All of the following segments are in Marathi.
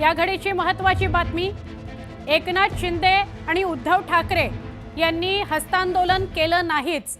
या घडीची महत्त्वाची बातमी, एकनाथ शिंदे आणि उद्धव ठाकरे यांनी हस्तांदोलन केलं नाहीच।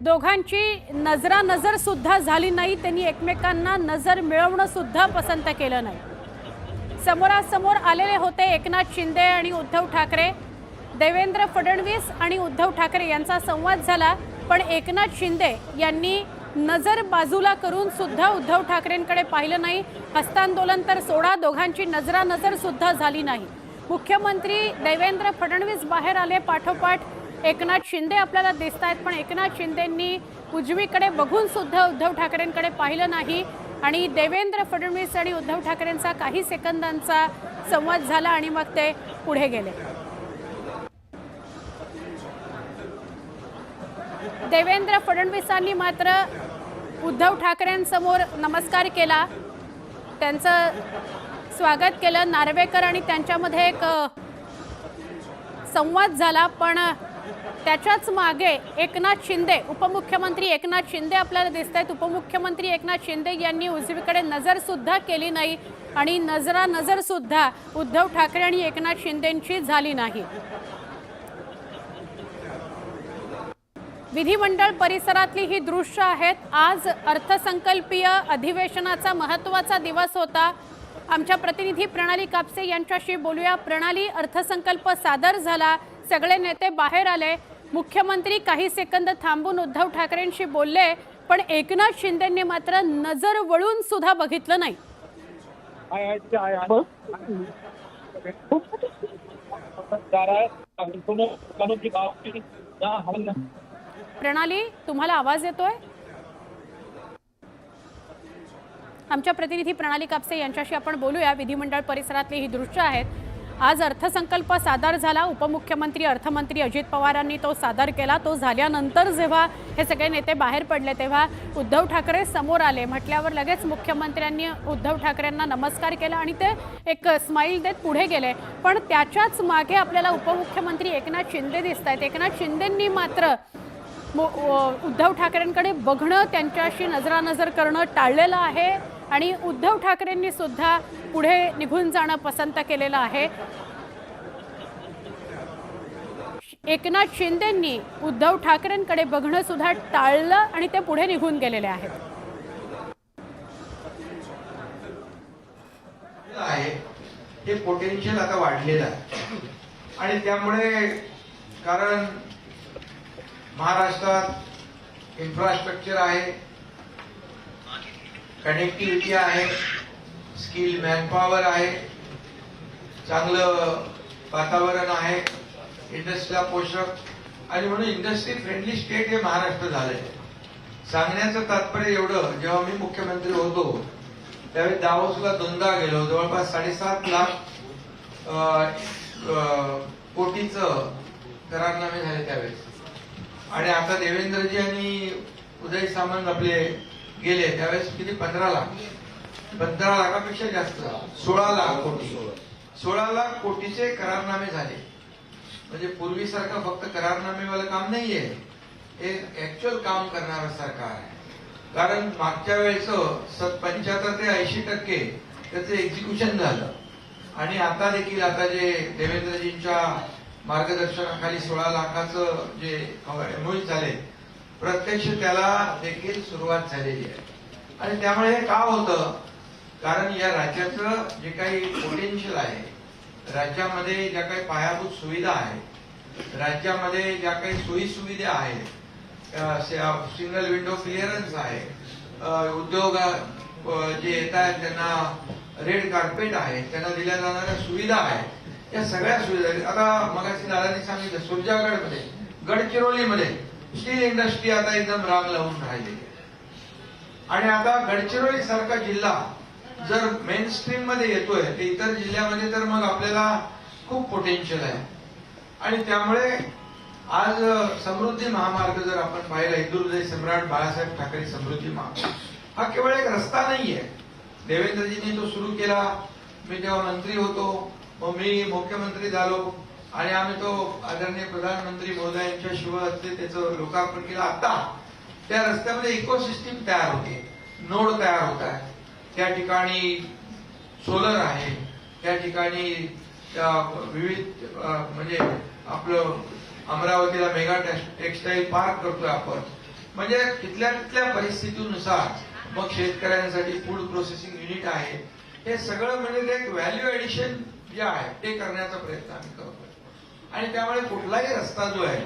दोघांची नजरानजर सुद्धा झाली नाही। त्यांनी एकमेकांना नजर मिळवणं सुद्धा पसंत केलं नाही। समोरासमोर आलेले होते एकनाथ शिंदे आणि उद्धव ठाकरे। देवेंद्र फडणवीस आणि उद्धव ठाकरे यांचा संवाद झाला, पण एकनाथ शिंदे यांनी नजर बाजूला करून सुद्धा उद्धव ठाकरेंकडे पाहिलं नाही। हस्तांदोलन तर सोडा, दोघांची नजरानजर सुद्धा झाली नाही। मुख्यमंत्री देवेंद्र फडणवीस बाहेर आले, पाठोपाठ एकनाथ शिंदे आपल्याला दिसतायत, पण एकनाथ शिंदेंनी उजवीकडे बघून सुद्धा उद्धव ठाकरेंकडे पाहिलं नाही आणि देवेंद्र फडणवीस आणि उद्धव ठाकरेंचा काही सेकंदांचा संवाद झाला आणि मग ते पुढे गेले। देवेंद्र फडणवीसांनी मात्र उद्धव ठाकरेंसमोर नमस्कार केला, त्यांचं स्वागत केलं। नार्वेकर आणि त्यांच्यामध्ये एक संवाद झाला, पण त्याच्याच मागे एकनाथ शिंदे, उपमुख्यमंत्री एकनाथ शिंदे आपल्याला दिसतायत। उपमुख्यमंत्री एकनाथ शिंदे यांनी उजवीकडे नजर सुद्धा केली नाही आणि नजरानजर सुद्धा उद्धव ठाकरे आणि एकनाथ शिंदेंची झाली नाही। विधिमंडळ परिसरातली ही दृश्य आहेत। आज अर्थसंकल्पीय अधिवेशनाचा महत्त्वाचा दिवस होता। आमच्या प्रतिनिधी प्रणाली कापसे यांच्याशी बोलूया। प्रणाली, अर्थसंकल्प सादर झाला, सगळे नेते बाहेर आले, मुख्यमंत्री काही सेकंद थांबून उद्धव ठाकरेंशी बोलले, पण एकनाथ शिंदेंनी मात्र नजर वळून सुद्धा बघितलं नाही। प्रणाली, तुम्हाला आवाज येतोय? आमच्या प्रतिनिधी प्रणाली कापसे यांच्याशी आपण बोलूया। विधिमंडळ परिसरातली ही दृश्य आहेत। आज अर्थसंकल्प सादर झाला, उपमुख्यमंत्री अर्थमंत्री अजित पवारांनी तो सादर केला। तो झाल्यानंतर जेव्हा हे सगळे नेते बाहेर पडले तेव्हा उद्धव ठाकरे समोर आले, म्हटल्यावर लगेच मुख्यमंत्र्यांनी उद्धव ठाकरेंना नमस्कार केला आणि ते एक स्माईल देत पुढे गेले। पण त्याच्याच मागे आपल्याला उपमुख्यमंत्री एकनाथ शिंदे दिसतायत। एकनाथ शिंदेंनी मात्र उद्धव ठाकरेंकडे बघणं, त्यांच्याशी नजरानजर करणं टाळलेलं आहे आणि उद्धव ठाकरेंनी सुद्धा पुढे निघून जाणं पसंत केलेलं आहे। एकनाथ शिंदेंनी उद्धव ठाकरेंकडे बघणं सुद्धा टाळलं आणि ते पुढे निघून गेलेले आहेत। हे पोटेन्शियल आता वाढलेलं आहे आणि त्यामुळे, कारण महाराष्ट्रात इन्फ्रास्ट्रक्चर आहे, कनेक्टिव्हिटी आहे, स्किल मॅनपॉवर आहे, चांगलं वातावरण आहे, इंडस्ट्रीला पोषक, आणि म्हणून इंडस्ट्री फ्रेंडली स्टेट हे महाराष्ट्र झालंय। सांगण्याचं तात्पर्य एवढं, जेव्हा मी मुख्यमंत्री होतो त्यावेळी दावोसला दोनदा गेलो, जवळपास 7.5 लाख कोटीचं करारनामे झाले त्यावेळेस। आणि आता देवेंद्रजी आणि उदय सामंत आपले गेले त्यावेळेस किती, 15 लाखापेक्षा जास्त, 16 लाख कोटी, 16 लाख कोटीचे करारनामे झाले। म्हणजे पूर्वीसारखं फक्त करारनामेवालं काम नाहीये, हे ऍक्च्युअल काम करणारं सरकार आहे। कारण मागच्या वेळेस 75 ते 80% त्याचं एक्झिक्युशन झालं आणि आता देखील, आता जे देवेंद्रजींच्या मार्गदर्शनाखाली 16 लाखाचं जे एमओयू झाले, प्रत्यक्ष त्याला देखील सुरुवात झालेली आहे। आणि त्यामुळे हे का होतं, कारण या राज्याचं जे काही पोटेन्शियल आहे, राज्यामध्ये ज्या काही पायाभूत सुविधा आहेत, राज्यामध्ये ज्या काही सोयी सुविधा आहेत, सिंगल विंडो क्लिअरन्स आहे, उद्योग जे येत आहेत त्यांना रेड कार्पेट आहे, त्यांना दिल्या जाणाऱ्या सुविधा आहेत, या सगळ्या सुविधा। आता मगाशी दादांनी सांगितलं, सुरजागडमध्ये, गडचिरोलीमध्ये स्टील इंडस्ट्री आता एकदम रांग लावून राहिलेली आहे। आणि आता गडचिरोली सारखा जिल्हा जर मेन स्ट्रीम मध्ये येतोय तर इतर जिल्ह्यामध्ये तर मग आपल्याला खूप पोटेन्शियल आहे। आणि त्यामुळे आज समृद्धी महामार्ग जर आपण पाहिला, हिंदुहृदय सम्राट बाळासाहेब ठाकरे समृद्धी मार्ग, हा केवळ एक रस्ता नाहीये। देवेंद्रजींनी तो सुरू केला, मी तेव्हा मंत्री होतो, मग मी मुख्यमंत्री झालो आणि आम्ही तो आदरणीय प्रधानमंत्री महोदयांच्या शुभ हस्ते त्याचं लोकार्पण केलं। आता त्या रस्त्यामध्ये इकोसिस्टीम तयार होते, नोड तयार होत आहे, त्या ठिकाणी सोलर आहे, त्या ठिकाणी विविध म्हणजे आपलं अमरावतीला मेगा टेक्सटाईल पार्क करतोय आपण. म्हणजे तिथल्या तिथल्या परिस्थितीनुसार मग शेतकऱ्यांसाठी फूड प्रोसेसिंग युनिट आहे. हे सगळं म्हणजे एक व्हॅल्यू ऍडिशन जे आहे ते करण्याचा प्रयत्न आम्ही करतोय. आणि त्यामुळे कुठलाही रस्ता जो आहे,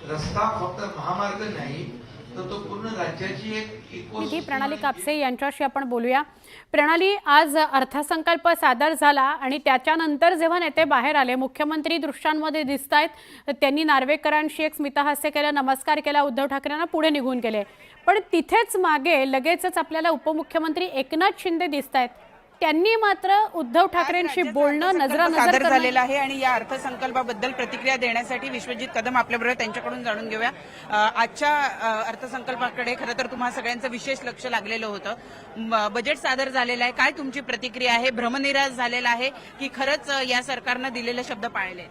रस्ता फक्त महामार्ग नाही तर तो पूर्ण राज्याची एक प्रणाली कापसे यांच्याशी आपण बोलूया. प्रणाली, आज अर्थसंकल्प सादर झाला आणि त्याच्यानंतर जेव्हा नेते बाहेर आले, मुख्यमंत्री दृश्यांमध्ये दिसत आहेत, त्यांनी नार्वेकरांशी एक स्मितहास्य केलं, नमस्कार केला, उद्धव ठाकरेंना पुढे निघून गेले. पण तिथेच मागे लगेचच आपल्याला उपमुख्यमंत्री एकनाथ शिंदे दिसत आहेत. त्यांनी मात्र उद्धव ठाकरेंशी बोलणं नजरानजर झालेलं आहे. आणि या अर्थसंकल्पाबद्दल प्रतिक्रिया देण्यासाठी विश्वजित कदम आपल्याबरोबर त्यांच्याकडून जाणून घेऊया. आजच्या अर्थसंकल्पाकडे खरं तर तुम्हा सगळ्यांचं विशेष लक्ष लागलेलं होतं. बजेट सादर झालेलं आहे, काय तुमची प्रतिक्रिया आहे? भ्रमनिराश झालेला आहे की खरंच या सरकारनं दिलेले शब्द पाळले?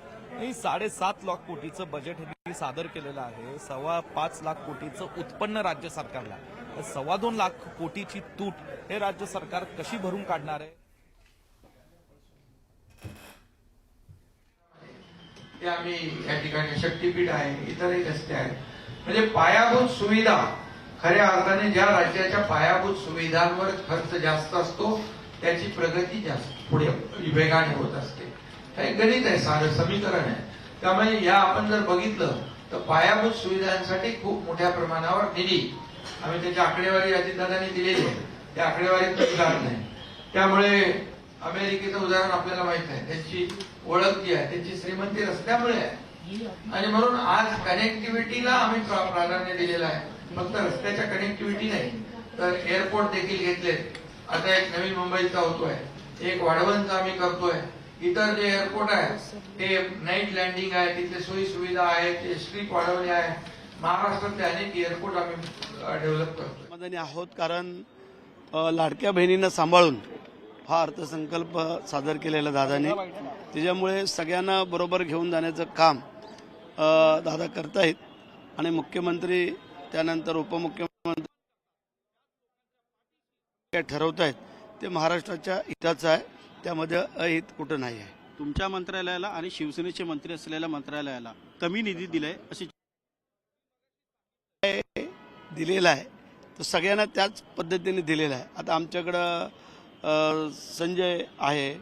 7.5 लाख कोटीचं बजेट हे सादर केलेलं आहे. 5.25 लाख कोटीचं उत्पन्न राज्य सरकारला, 2.25 लाख कोटीची तूट हे राज्य सरकार कशी भरून काढणार आहे? ते आम्ही या ठिकाणी शक्तीपीठ आहे, इतरही रस्ते आहेत. म्हणजे पायाभूत सुविधा, खऱ्या अर्थाने ज्या राज्याच्या पायाभूत सुविधांवर खर्च जास्त असतो त्याची प्रगती जास्त पुढे वेगाने होत असते. हे गणित आहे, साधं समीकरण आहे. त्यामुळे या आपण जर बघितलं तर पायाभूत सुविधांसाठी खूप मोठ्या प्रमाणावर निधी आम्ही त्याची आकडेवारी अजितदादांनी दिलेली आहे. त्या आकडेवारीत जात नाही. त्यामुळे अमेरिकेचं उदाहरण आपल्याला माहित आहे, त्यांची ओळख जी आहे त्यांची श्रीमंती रस्त्यामुळे आहे. आणि म्हणून आज कनेक्टिव्हिटीला आम्ही प्राधान्य दिलेलं आहे. फक्त रस्त्याच्या कनेक्टिव्हिटी नाही तर एअरपोर्ट देखील घेतलेत. आता एक नवीन मुंबईचा होतोय, एक वाढवणचा आम्ही करतोय. इतर जे एअरपोर्ट आहे ते नाईट लँडिंग आहे, तिथले सोयी सुविधा आहेत, ते स्ट्रीप वाढवले आहे. महाराष्ट्रातले अनेक एअरपोर्ट आम्ही डेव्हलप करतो. समाधानी आहोत कारण लाडक्या बहिणींना सांभाळून हा अर्थसंकल्प सादर केलेला दादाने, त्याच्यामुळे सगळ्यांना बरोबर घेऊन जाण्याचं काम दादा करतायत. आणि मुख्यमंत्री त्यानंतर उपमुख्यमंत्री काय ठरवतायत ते महाराष्ट्राच्या हिताचं आहे, त्यामध्ये अहित कुठं नाही आहे. तुमच्या मंत्रालयाला आणि शिवसेनेचे मंत्री असलेल्या मंत्रालयाला कमी निधी दिलाय अशी दिलेला आहे, तर सगळ्यांना त्याच पद्धतीने दिलेला आहे. आता आमच्याकडं संजय आहे,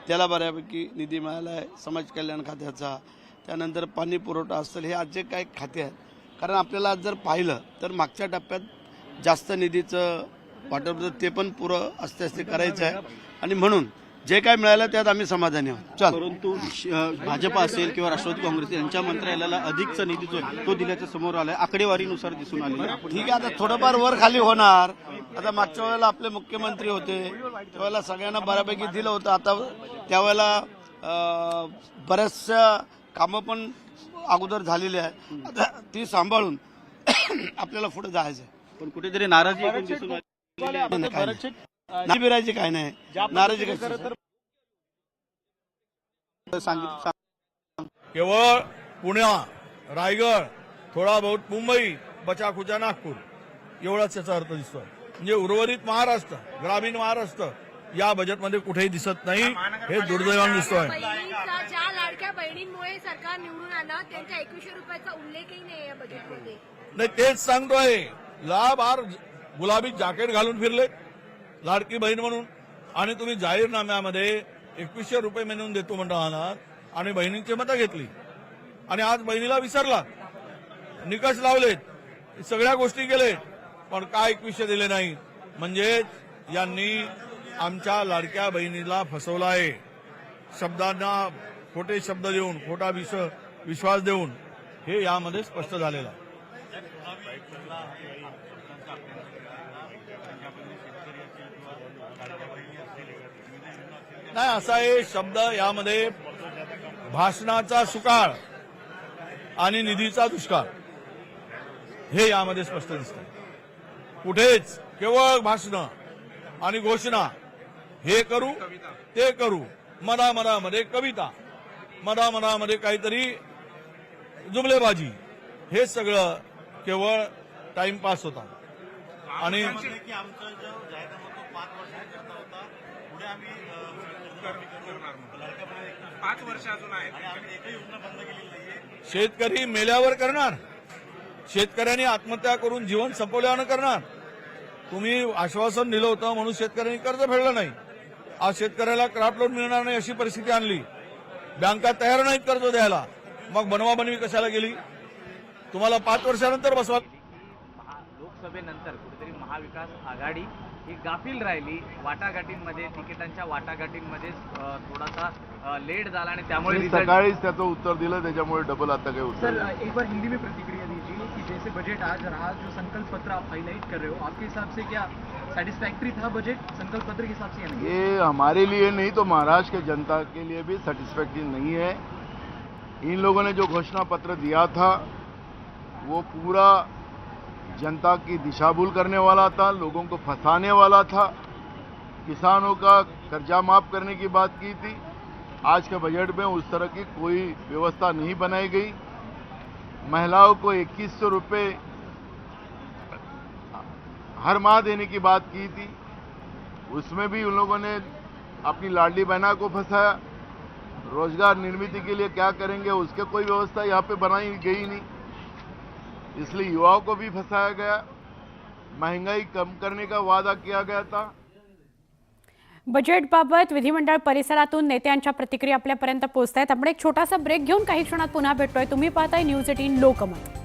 त्याला बऱ्यापैकी निधी मिळाला आहे समाज कल्याण खात्याचा. त्यानंतर पाणी पुरवठा असेल, हे आज जे काही खाते आहेत. कारण आपल्याला आज जर पाहिलं तर मागच्या टप्प्यात जास्त निधीचं वाटप ते पण पुरं असते करायचं आहे. आणि म्हणून जे काय मिळालं त्यात आम्ही समाधानी आहोत. परंतु भाजप असेल किंवा राष्ट्रवादी काँग्रेस यांच्या मंत्रालयाला अधिकचा निधी जो तो दिल्याचं समोर आलाय, आकडेवारीनुसार दिसून आले. ठीक आहे, आता थोडंफार वर खाली होणार. आता मागच्या वेळेला आपले मुख्यमंत्री होते त्यावेळेला सगळ्यांना बऱ्यापैकी दिलं होतं. आता त्यावेळेला बऱ्याचशा कामं पण अगोदर झालेली आहे. आता ती सांभाळून आपल्याला पुढे जायचं आहे. पण कुठेतरी नाराजी पण दिसून आली. बिरायची काय नाही, नाराजी काय. केवळ पुणे, रायगड, थोडा बहुत मुंबई, बचाखुचा नागपूर एवढाच याचा अर्थ दिसतोय. म्हणजे उर्वरित महाराष्ट्र, ग्रामीण महाराष्ट्र या बजेटमध्ये कुठेही दिसत नाही. हे दुर्दैवाने दिसतोय. ज्या लाडक्या बहिणींमुळे सरकार निवडून आलं त्यांच्या 2100 रुपयाचा उल्लेखही नाही या बजेटमध्ये. नाही, तेच सांगतोय. लाभार गुलाबी जॅकेट घालून फिरले लाडकी बहीण म्हणून, आणि तुम्ही जाहीरनाम्यामध्ये 2100 रुपये म्हणून देतो म्हणता आहात आणि बहिणींची मतं घेतली आणि आज बहिणीला विसरला. निकष लावलेत, सगळ्या गोष्टी केलेत, पण काय 2100 दिले नाही. म्हणजे यांनी आमच्या लाडक्या बहिणीला फसवलं आहे. शब्दांना खोटे शब्द देऊन, खोटा विश्वास देऊन हे यामध्ये स्पष्ट झालेलं आहे. नाही, असा हे शब्द यामध्ये भाषणाचा सुकाळ आणि निधीचा दुष्काळ हे यामध्ये स्पष्ट दिसतं. कुठेच केवळ भाषणं आणि घोषणा, हे करू ते करू, मनामध्ये कविता, मनामध्ये काहीतरी जुमलेबाजी, हे सगळं केवळ टाइमपास होता. आणि शेतकरी मेल्यावर करणार, शेतकऱ्यांनी आत्महत्या करून जीवन संपवल्यानं करणार. तुम्ही आश्वासन दिलं होतं म्हणून शेतकऱ्यांनी कर्ज फेडलं नाही. आज शेतकऱ्याला क्राफ्ट लोन मिळणार नाही अशी परिस्थिती आणली. बँका तयार नाहीत कर्ज द्यायला. मग बनवाबनवी कशाला गेली? तुम्हाला 5 वर्षानंतर बसवा. लोकसभेनंतर कुठेतरी महाविकास आघाडी ही गाफील राहिली. वाटाघाटींमध्ये, तिकिटांच्या वाटाघाटींमध्ये थोडासा लेट झाला आणि त्यामुळे सकाळीच त्याचं उत्तर दिलं, त्याच्यामुळे डबल आता काही उत्तर. सर एक बार हिंदी में प्रतिक्रिया दीजिए कि जैसे बजट आज रहा, जो संकल्प पत्र आप हाईलाइट कर रहे हो, आपके हिसाब से क्या सेटिस्फैक्ट्री था बजट संकल्प पत्र के हिसाब से या नहीं? ये हमारे लिए नहीं तो महाराष्ट्र के जनता के लिए भी सेटिस्फैक्ट्री नहीं है. इन लोगों ने जो घोषणा पत्र दिया था वो पूरा जनता की दिशा भूल करने वाला था, लोगों को फंसाने वाला था. किसानों का कर्जा माफ करने की बात की थी. आज के बजट में उस तरह की कोई व्यवस्था नहीं बनाई गई. महिलाओं को 2100 रुपये हर माह देने की बात की थी, उसमें भी उन लोगों ने अपनी लाडली बहना को फंसाया. रोजगार निर्मित के लिए क्या करेंगे उसके कोई व्यवस्था यहाँ पे बनाई गई नहीं, इसलिए युवाओं को भी फंसाया गया. महंगाई कम करने का वादा किया गया था. बजेटबाबत विधिमंडळ परिसरातून नेत्यांच्या प्रतिक्रिया आपल्यापर्यंत पोहोचतायत. आपण एक छोटासा ब्रेक घेऊन काही क्षणात पुन्हा भेटतोय. तुम्ही पाहताय न्यूज 18 लोकमत.